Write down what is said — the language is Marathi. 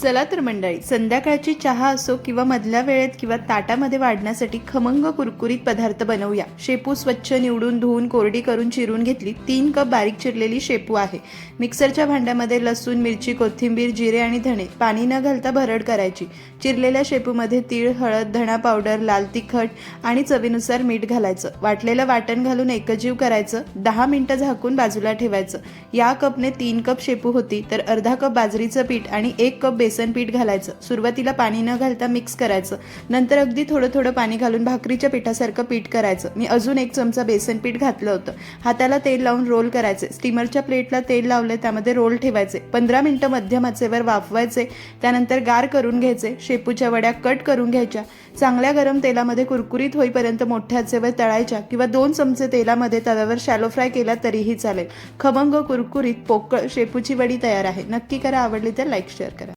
चला तर मंडळी, संध्याकाळची चहा असो किंवा मधल्या वेळेत किंवा ताटामध्ये वाढण्यासाठी खमंग कुरकुरीत पदार्थ बनवूया. शेपू स्वच्छ निवडून धुवून कोरडी करून चिरून घेतली. 3 कप बारीक चिरलेली शेपू आहे. मिक्सरच्या भांड्यामध्ये लसूण, मिरची, कोथिंबीर, जिरे आणि धणे पाणी न घालता भरड करायची. चिरलेल्या शेपूमध्ये तीळ, हळद, धणा पावडर, लाल तिखट आणि चवीनुसार मीठ घालायचं. वाटलेलं वाटण घालून एकजीव करायचं. 10 मिनिटं झाकून बाजूला ठेवायचं. या कपने 3 कप शेपू होती तर अर्धा कप बाजरीचं पीठ आणि 1 कप बेसन पीठ घालायचं. सुरुवातीला पाणी न घालता मिक्स करायचं. नंतर अगदी थोडं थोडं पाणी घालून भाकरीच्या पिठासारखं पीठ करायचं. मी अजून 1 चमचा बेसन पीठ घातलं होतं. हाताला तेल लावून रोल करायचे. स्टीमरच्या प्लेटला तेल लावले, त्यामध्ये रोल ठेवायचे. 15 मिनिटं मध्यम आचेवर वाफवायचे. त्यानंतर गार करून घ्यायचे. शेपूच्या वड्या कट करून घ्यायच्या. चांगल्या गरम तेलामध्ये कुरकुरीत होईपर्यंत मोठ्या आचेवर तळायच्या किंवा 2 चमचे तेलामध्ये तव्यावर शॅलो फ्राय केला तरीही चालेल. खमंग कुरकुरीत पोकळ शेपूची वडी तयार आहे. नक्की करा. आवडली तर लाईक शेअर करा.